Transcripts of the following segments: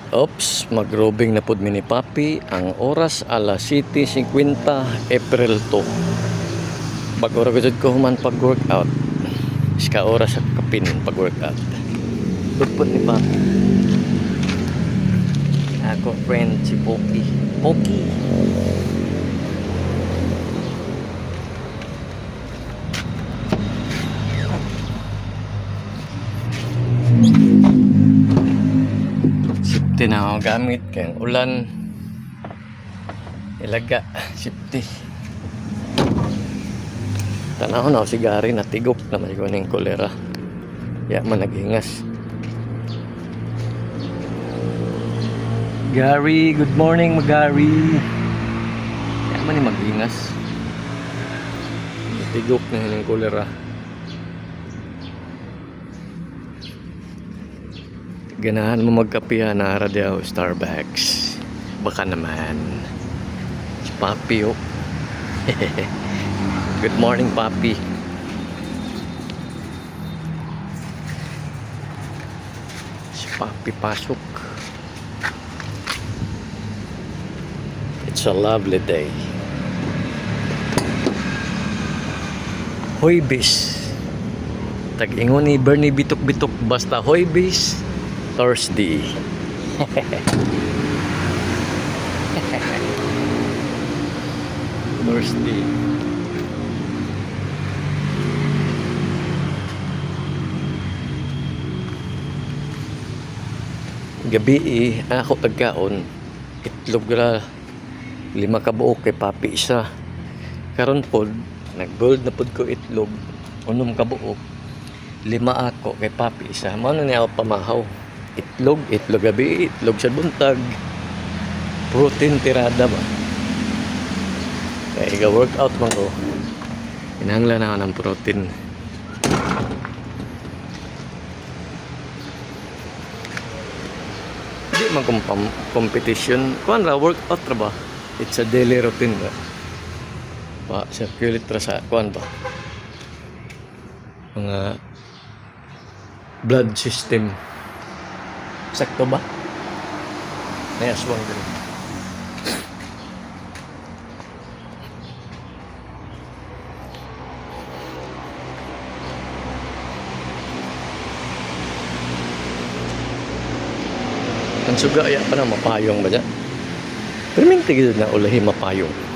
Oops, mag-robing na pud mini Papi. Ang oras alas 7:50 April 2. Bago ra gud ko human pag-workout. Iska oras sa kapin pag-workout. Lupot ni Papi. Ako friend si Poki. Poki. Safety na ako gamit kaya ulan ilaga safety. Tanaw na ako si Gary natigok na may kuning kolera. Ya man naghingas. Gary, good morning Gary. Ya man ni maghingas. Natigok na hining kolera. Ganahan mo magkapihan na radio Starbucks. Baka naman. Si Papi oh. Good morning Papi. Si Papi pasok. It's a lovely day. Hoy bis. Tag-ingon ni Bernie bitok-bitok basta hoy bis. Thursday. Thursday. Gabi ako tagkaon itlog ra 5 ka buok kay Papi isa. Karon pod nag-bold na pod ko itlog 6 ka buok 5 ako kay Papi isa. Mao na niya ako pamahaw. Itlog gabi, itlog sa buntag. Protein tirada ba? Kaya iga-workout man ko. Inahanglan ako ng protein. Hindi man competition. Kuan ra, workout ra ba? It's a daily routine ba? Pa-circulate ra sa kuan ba? Mga blood system. Sakto ba? Nayaswang din. Ang suga ya pa na mapayong ba dyan? Pero may tigil na ulahi mapayong.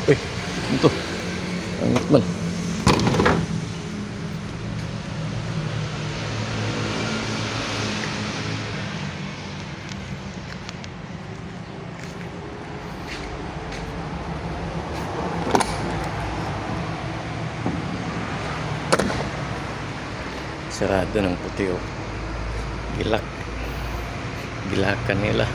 Uy, ito. Angit man. Sarado ng puti oh. Gilakan nila.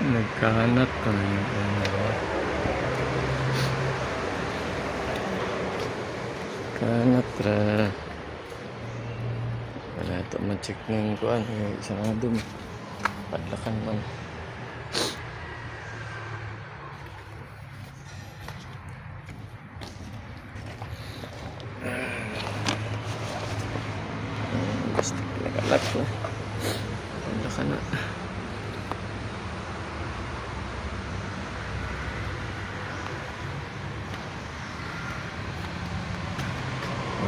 Nagkahanap tayo. Kanat ra. Wala ito ma-check na yung kuhan. Yung isa nga dun. Padlakan man. Basta nakalat ko. Padlakan na.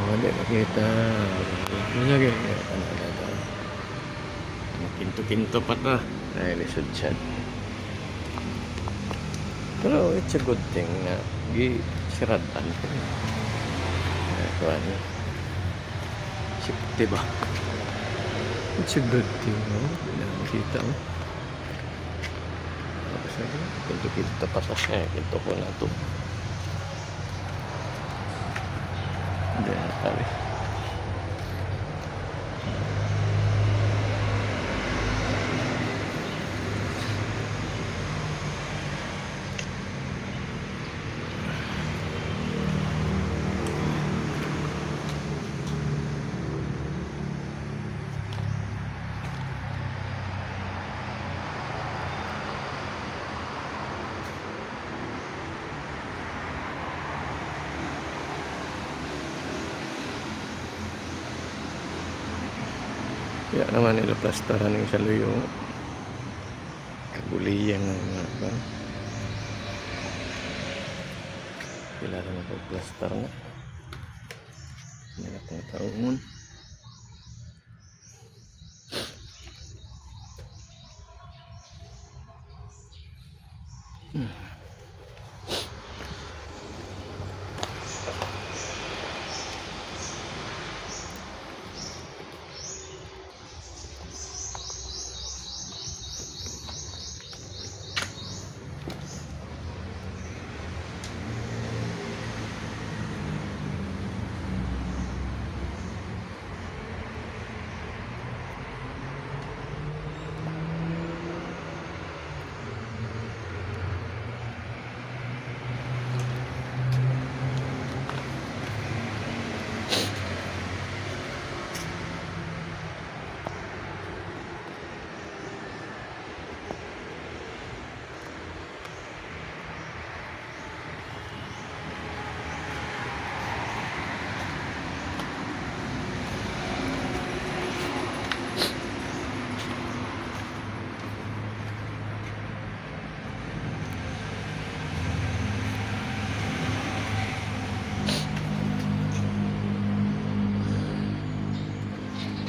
Wala makita. Wala kaya. Kinto-kinto pa na. Ay, lisod siya. Pero it's a good thing na gisiradan ko. Ito ano. Safety ba? It's a good thing, no? Wala makita, no? Kinto-kinto pa ta. Kinto ko na ito. Hindi na tabi. Kaya naman nila plastaran yung salo yung kaguliyan ng mga ban. Kailangan na pag-plastar na. Hindi na pang taungon.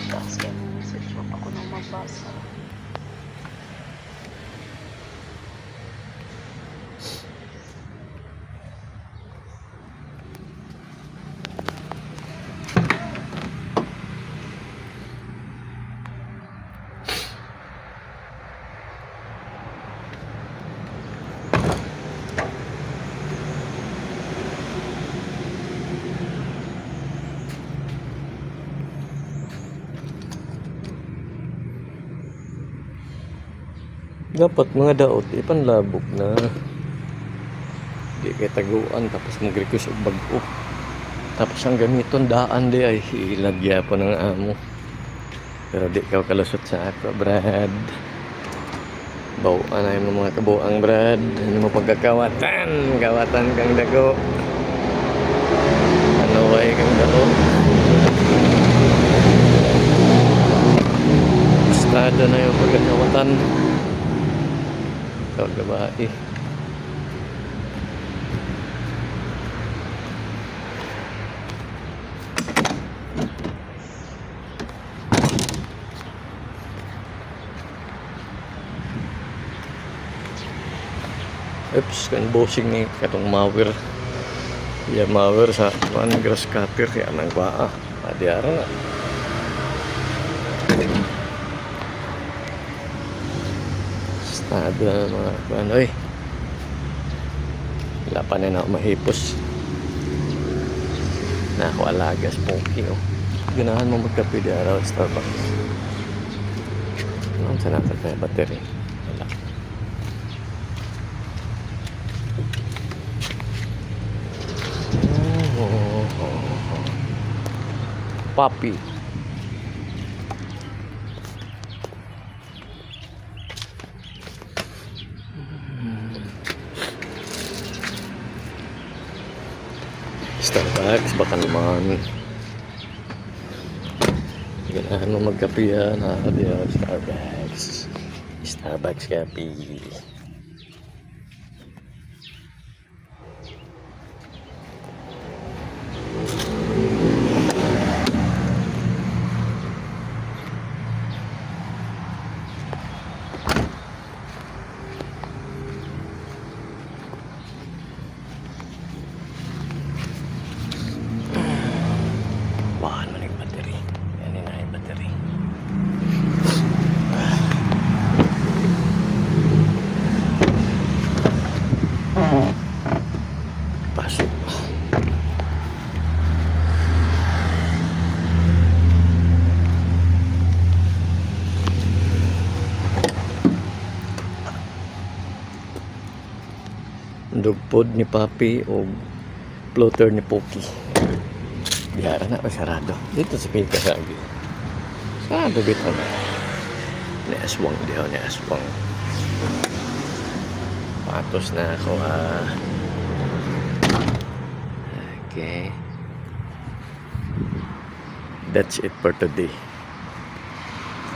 Tapos kaya may message mo ako nang mabasa. Dapat mga daot, ipanlabog na. Di kay taguan, tapos mag-request og bag-o. Tapos ang gamiton, daan di ay ilagya po ng amo. Pero di ka kalusot sa ako, Brad. Bawaan na yung mga kabuang, Brad. Ano mo pagkakawatan? Kawatan kang dago. Ano way kang dago? Estada na yung pagkakawatan. Ikaw, babae. Oops, kan bossing ni katong mower. Ya mower sa kuan grass cutter kaya nang paa. Adiara na. Estado na mga kuan oy. Wala pa na ako mahipos. Na ako alagas poking oh. Ganahan mo magkape di araw sa Starbucks. Ano sa natin na battery? Wala. Papi. Starbucks, baka naman. Ganahan mo magkape yan. Starbucks. Starbucks kape. Bahan mo na yung battery. Yan na yung battery. Pasok. Dugpod ni Papi o floater ni Poki. Biyara na, sarado. Dito sa Pika Sagi. Sarado bito na. Ni aswang, di ako ni aswang. Patos na ako Okay. That's it for today.